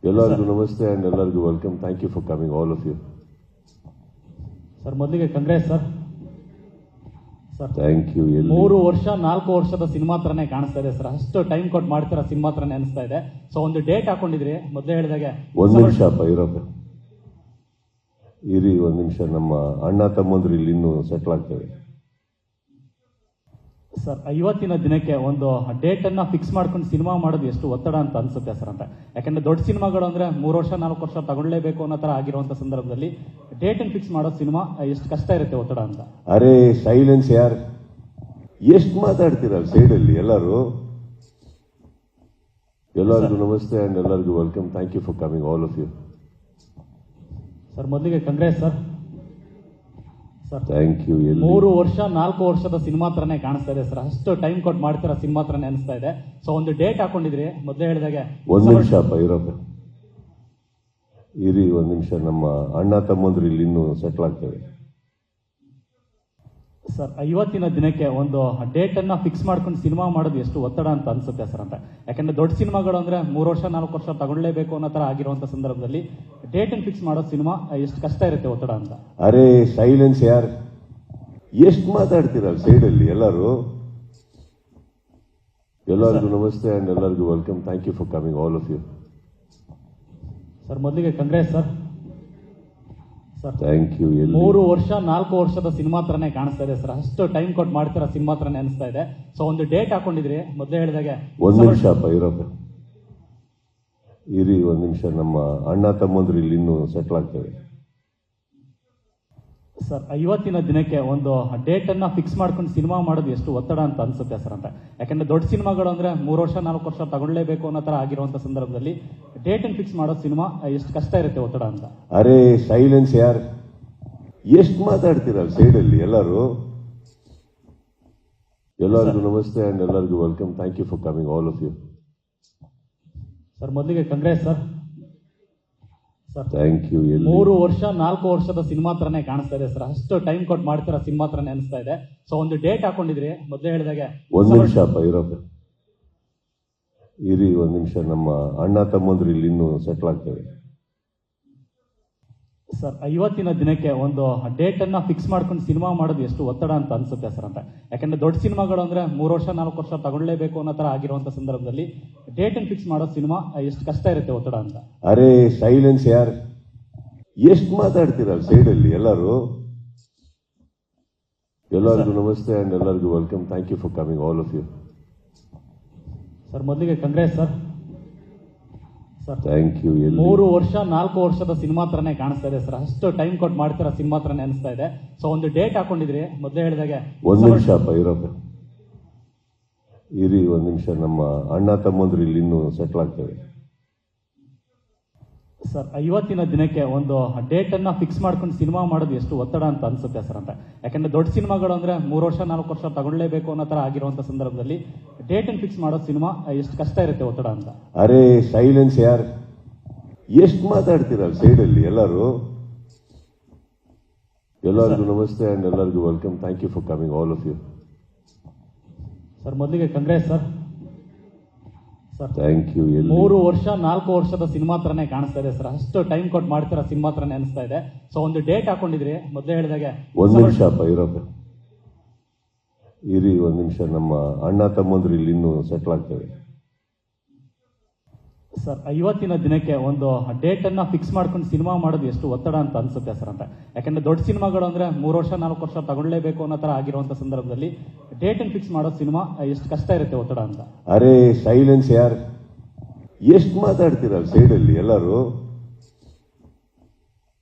ಎಲ್ಲರಿಗೂ ನಮಸ್ತೆ ಅಂಡ್ ಎಲ್ಲರಿಗೂ welcome. Thank you for coming all of you. Sir ಮೊದಲಿಗೆ ಕಂಗ್ರೆಸ್ ಸರ್. Thank you. 3 ವರ್ಷ 4 ವರ್ಷದ ಸಿನಿಮಾ ತರನೇ ಕಾಣಿಸ್ತಾ ಇದೆ ಸರ್. ಅಷ್ಟು ಟೈಮ್ ಕೊಟ್ಟು ಮಾಡ್ತಿರೋ ಸಿನಿಮಾ ತರನೇ ಅನಿಸ್ತಾ ಇದೆ. ಸೊ ಒಂದು ಡೇಟ್ ಹಾಕೊಂಡಿದ್ರಿ, ಮೊದಲೇ ಹೇಳಿದಾಗೆ. ಒಂದ್ ನಿಮಿಷ ಇರೋದು ಇರಿ, ಒಂದ್ ನಿಮಿಷ. ನಮ್ಮ ಅಣ್ಣ ತಮ್ಮಂದ್ರು ಇಲ್ಲಿ ಇನ್ನೂ ಸೆಟ್ಲ್ ಆಗ್ತೇವೆ ಸರ್. ಇವತ್ತಿನ ದಿನಕ್ಕೆ ಒಂದು ಡೇಟ್ ಅನ್ನ ಫಿಕ್ಸ್ ಮಾಡ್ಕೊಂಡು ಸಿನಿಮಾ ಮಾಡೋದು ಎಷ್ಟು ಒತ್ತಡ ಅಂತ ಅನ್ಸುತ್ತೆ ಸರ್ ಅಂತ. ಯಾಕಂದ್ರೆ ದೊಡ್ಡ ಸಿನಿಮಾಗಳು ಅಂದ್ರೆ 3 ವರ್ಷ 4 ವರ್ಷ ತಗೊಳ್ಳೇಬೇಕು ಅನ್ನೋ ತರ ಆಗಿರುವಂತ ಸಂದರ್ಭದಲ್ಲಿ ಡೇಟ್ ಅನ್ನು ಫಿಕ್ಸ್ ಮಾಡೋ ಸಿನಿಮಾ ಎಷ್ಟು ಕಷ್ಟ ಇರುತ್ತೆ ಒತ್ತಡ ಅಂತ. ಅರೆ ಸೈಲೆನ್ಸ್ ಯಾರ್, ಎಷ್ಟು ಮಾತಾಡ್ತೀರಲ್ಲ ಸೈಡ್ ಅಲ್ಲಿ ಎಲ್ಲರೂ. ಎಲ್ಲರಿಗೂ ನಮಸ್ತೆ ಅಂಡ್ ಎಲ್ಲರಿಗೂ welcome. Thank you for coming all of you. Sir ಮೊದಲಿಗೆ ಕಂಗ್ರೆಸ್ ಸರ್. Thank you. 3 ವರ್ಷ 4 ವರ್ಷದ ಸಿನಿಮಾ ತರನೇ ಕಾಣಿಸ್ತಾ ಇದೆ ಸರ್. ಅಷ್ಟು ಟೈಮ್ ಕೊಟ್ಟು ಮಾಡ್ತಿರೋ ಸಿನಿಮಾ ತರನೇ ಅನಿಸ್ತಾ ಇದೆ. ಸೊ ಒಂದು ಡೇಟ್ ಹಾಕೊಂಡಿದ್ರಿ, ಮೊದಲೇ ಹೇಳಿದಾಗೆ. ಒಂದ್ ನಿಮಿಷ ಇರೋದು ಇರಿ, ಒಂದ್ ನಿಮಿಷ. ನಮ್ಮ ಅಣ್ಣ ತಮ್ಮಂದ್ರು ಇಲ್ಲಿ ಇನ್ನೂ ಸೆಟ್ಲ್ ಆಗ್ತೇವೆ ಸರ್. ಇವತ್ತಿನ ದಿನಕ್ಕೆ ಒಂದು ಡೇಟ್ ಅನ್ನ ಫಿಕ್ಸ್ ಮಾಡ್ಕೊಂಡು ಸಿನಿಮಾ ಮಾಡೋದು ಎಷ್ಟು ಒತ್ತಡ ಅಂತ ಅನ್ಸುತ್ತೆ ಸರ್ ಅಂತ. ಯಾಕಂದ್ರೆ ದೊಡ್ಡ ಸಿನಿಮಾಗಳು ಅಂದ್ರೆ 3 ವರ್ಷ 4 ವರ್ಷ ತಗೊಳ್ಳೇಬೇಕು ಅನ್ನೋ ತರ ಆಗಿರುವಂತ ಸಂದರ್ಭದಲ್ಲಿ ಡೇಟ್ ಅನ್ನು ಫಿಕ್ಸ್ ಮಾಡೋ ಸಿನಿಮಾ ಎಷ್ಟು ಕಷ್ಟ ಇರುತ್ತೆ ಒತ್ತಡ ಅಂತ. ಅರೆ ಸೈಲೆನ್ಸ್ ಯಾರ್, ಎಷ್ಟು ಮಾತಾಡ್ತೀರಲ್ಲ ಸೈಡ್ ಅಲ್ಲಿ ಎಲ್ಲರೂ. ಎಲ್ಲರಿಗೂ ನಮಸ್ತೆ ಅಂಡ್ ಎಲ್ಲರಿಗೂ welcome. Thank you for coming all of you. Sir ಮೊದಲಿಗೆ ಕಂಗ್ರೆಸ್ ಸರ್. Thank you. 3 ವರ್ಷ 4 ವರ್ಷದ ಸಿನಿಮಾ ತರನೇ ಕಾಣಿಸ್ತಾ ಇದೆ ಸರ್. ಅಷ್ಟು ಟೈಮ್ ಕೊಟ್ಟು ಮಾಡ್ತಿರೋ ಸಿನಿಮಾ ತರನೇ ಅನಿಸ್ತಾ ಇದೆ. ಸೊ ಒಂದು ಡೇಟ್ ಹಾಕೊಂಡಿದ್ರಿ, ಮೊದಲೇ ಹೇಳಿದಾಗೆ. ಒಂದ್ ನಿಮಿಷ ಇರೋದು ಇರಿ, ಒಂದ್ ನಿಮಿಷ. ನಮ್ಮ ಅಣ್ಣ ತಮ್ಮಂದ್ರು ಇಲ್ಲಿ ಇನ್ನೂ ಸೆಟ್ಲ್ ಆಗ್ತೇವೆ ಸರ್. ಇವತ್ತಿನ ದಿನಕ್ಕೆ ಒಂದು ಡೇಟ್ ಅನ್ನ ಫಿಕ್ಸ್ ಮಾಡ್ಕೊಂಡು ಸಿನಿಮಾ ಮಾಡೋದು ಎಷ್ಟು ಒತ್ತಡ ಅಂತ ಅನ್ಸುತ್ತೆ ಸರ್ ಅಂತ. ಯಾಕಂದ್ರೆ ದೊಡ್ಡ ಸಿನಿಮಾಗಳು ಅಂದ್ರೆ 3 ವರ್ಷ 4 ವರ್ಷ ತಗೊಳ್ಳೇಬೇಕು ಅನ್ನೋ ತರ ಆಗಿರುವಂತ ಸಂದರ್ಭದಲ್ಲಿ ಡೇಟ್ ಅನ್ನು ಫಿಕ್ಸ್ ಮಾಡೋ ಸಿನಿಮಾ ಎಷ್ಟು ಕಷ್ಟ ಇರುತ್ತೆ ಒತ್ತಡ ಅಂತ. ಅರೆ ಸೈಲೆನ್ಸ್ ಯಾರ್, ಎಷ್ಟು ಮಾತಾಡ್ತೀರಲ್ಲ ಸೈಡ್ ಅಲ್ಲಿ ಎಲ್ಲರೂ. ಎಲ್ಲರಿಗೂ ನಮಸ್ತೆ ಅಂಡ್ ಎಲ್ಲರಿಗೂ welcome. Thank you for coming all of you. Sir ಮೊದಲಿಗೆ ಕಂಗ್ರೆಸ್ ಸರ್. Thank you. 3 ವರ್ಷ 4 ವರ್ಷದ ಸಿನಿಮಾ ತರನೇ ಕಾಣಿಸ್ತಾ ಇದೆ ಸರ್. ಅಷ್ಟು ಟೈಮ್ ಕೊಟ್ಟು ಮಾಡ್ತಿರೋ ಸಿನಿಮಾ ತರನೇ ಅನಿಸ್ತಾ ಇದೆ. ಸೊ ಒಂದು ಡೇಟ್ ಹಾಕೊಂಡಿದ್ರಿ, ಮೊದಲೇ ಹೇಳಿದಾಗೆ. ಒಂದ್ ನಿಮಿಷ ಇರೋದು ಇರಿ, ಒಂದ್ ನಿಮಿಷ. ನಮ್ಮ ಅಣ್ಣ ತಮ್ಮಂದ್ರು ಇಲ್ಲಿ ಇನ್ನೂ ಸೆಟ್ಲ್ ಆಗ್ತೇವೆ ಸರ್. ಇವತ್ತಿನ ದಿನಕ್ಕೆ ಒಂದು ಡೇಟ್ ಅನ್ನ ಫಿಕ್ಸ್ ಮಾಡ್ಕೊಂಡು ಸಿನಿಮಾ ಮಾಡೋದು ಎಷ್ಟು ಒತ್ತಡ ಅಂತ ಅನ್ಸುತ್ತೆ ಸರ್ ಅಂತ. ಯಾಕಂದ್ರೆ ದೊಡ್ಡ ಸಿನಿಮಾಗಳು ಅಂದ್ರೆ 3 ವರ್ಷ 4 ವರ್ಷ ತಗೊಳ್ಳೇಬೇಕು ಅನ್ನೋ ತರ ಆಗಿರುವಂತ ಸಂದರ್ಭದಲ್ಲಿ ಡೇಟ್ ಅನ್ನು ಫಿಕ್ಸ್ ಮಾಡೋ ಸಿನಿಮಾ ಎಷ್ಟು ಕಷ್ಟ ಇರುತ್ತೆ ಒತ್ತಡ ಅಂತ. ಅರೆ ಸೈಲೆನ್ಸ್ ಯಾರ್, ಎಷ್ಟು ಮಾತಾಡ್ತೀರಲ್ಲ ಸೈಡ್ ಅಲ್ಲಿ ಎಲ್ಲರೂ. ಎಲ್ಲರಿಗೂ ನಮಸ್ತೆ ಅಂಡ್ ಎಲ್ಲರಿಗೂ welcome. Thank you for coming all of you. Sir ಮೊದಲಿಗೆ ಕಂಗ್ರೆಸ್ ಸರ್. Thank you. 3 ವರ್ಷ 4 ವರ್ಷದ ಸಿನಿಮಾ ತರನೇ ಕಾಣಿಸ್ತಾ ಇದೆ ಸರ್. ಅಷ್ಟು ಟೈಮ್ ಕೊಟ್ಟು ಮಾಡ್ತಿರೋ ಸಿನಿಮಾ ತರನೇ ಅನಿಸ್ತಾ ಇದೆ. ಸೊ ಒಂದು ಡೇಟ್ ಹಾಕೊಂಡಿದ್ರಿ, ಮೊದಲೇ ಹೇಳಿದಾಗೆ. ಒಂದ್ ನಿಮಿಷ ಇರೋದು ಇರಿ, ಒಂದ್ ನಿಮಿಷ. ನಮ್ಮ ಅಣ್ಣ ತಮ್ಮಂದ್ರು ಇಲ್ಲಿ ಇನ್ನೂ ಸೆಟ್ಲ್ ಆಗ್ತೇವೆ ಸರ್. ಇವತ್ತಿನ ದಿನಕ್ಕೆ ಒಂದು ಡೇಟ್ ಅನ್ನ ಫಿಕ್ಸ್ ಮಾಡ್ಕೊಂಡು ಸಿನಿಮಾ ಮಾಡೋದು ಎಷ್ಟು ಒತ್ತಡ ಅಂತ ಅನ್ಸುತ್ತೆ ಸರ್ ಅಂತ. ಯಾಕಂದ್ರೆ ದೊಡ್ಡ ಸಿನಿಮಾಗಳು ಅಂದ್ರೆ 3 ವರ್ಷ 4 ವರ್ಷ ತಗೊಳ್ಳೇಬೇಕು ಅನ್ನೋ ತರ ಆಗಿರುವಂತ ಸಂದರ್ಭದಲ್ಲಿ ಡೇಟ್ ಅನ್ನು ಫಿಕ್ಸ್ ಮಾಡೋ ಸಿನಿಮಾ ಎಷ್ಟು ಕಷ್ಟ ಇರುತ್ತೆ ಒತ್ತಡ ಅಂತ. ಅರೆ ಸೈಲೆನ್ಸ್ ಯಾರ್, ಎಷ್ಟು ಮಾತಾಡ್ತೀರಲ್ಲ ಸೈಡ್ ಅಲ್ಲಿ ಎಲ್ಲರೂ. ಎಲ್ಲರಿಗೂ ನಮಸ್ತೆ ಅಂಡ್ ಎಲ್ಲರಿಗೂ welcome. Thank you for coming all of you. Sir ಮೊದಲಿಗೆ ಕಂಗ್ರೆಸ್ ಸರ್. Thank you. 3 ವರ್ಷ 4 ವರ್ಷದ ಸಿನಿಮಾ ತರನೇ ಕಾಣಿಸ್ತಾ ಇದೆ ಸರ್. ಅಷ್ಟು ಟೈಮ್ ಕೊಟ್ಟು ಮಾಡ್ತಿರೋ ಸಿನಿಮಾ ತರನೇ ಅನಿಸ್ತಾ ಇದೆ. ಸೊ ಒಂದು ಡೇಟ್ ಹಾಕೊಂಡಿದ್ರಿ, ಮೊದಲೇ ಹೇಳಿದಾಗೆ. ಒಂದ್ ನಿಮಿಷ ಇರೋದು ಇರಿ, ಒಂದ್ ನಿಮಿಷ. ನಮ್ಮ ಅಣ್ಣ ತಮ್ಮಂದ್ರು ಇಲ್ಲಿ ಇನ್ನೂ ಸೆಟ್ಲ್ ಆಗ್ತೇವೆ ಸರ್. ಇವತ್ತಿನ ದಿನಕ್ಕೆ ಒಂದು ಡೇಟ್ ಅನ್ನ ಫಿಕ್ಸ್ ಮಾಡ್ಕೊಂಡು ಸಿನಿಮಾ ಮಾಡೋದು ಎಷ್ಟು ಒತ್ತಡ ಅಂತ ಅನ್ಸುತ್ತೆ ಸರ್ ಅಂತ. ಯಾಕಂದ್ರೆ ದೊಡ್ಡ ಸಿನಿಮಾಗಳು ಅಂದ್ರೆ 3 ವರ್ಷ 4 ವರ್ಷ ತಗೊಳ್ಳೇಬೇಕು ಅನ್ನೋ ತರ ಆಗಿರುವಂತ ಸಂದರ್ಭದಲ್ಲಿ ಡೇಟ್ ಅನ್ನು ಫಿಕ್ಸ್ ಮಾಡೋ ಸಿನಿಮಾ ಎಷ್ಟು ಕಷ್ಟ ಇರುತ್ತೆ ಒತ್ತಡ ಅಂತ. ಅರೆ ಸೈಲೆನ್ಸ್ ಯಾರ್, ಎಷ್ಟು ಮಾತಾಡ್ತೀರಲ್ಲ ಸೈಡ್ ಅಲ್ಲಿ ಎಲ್ಲರೂ.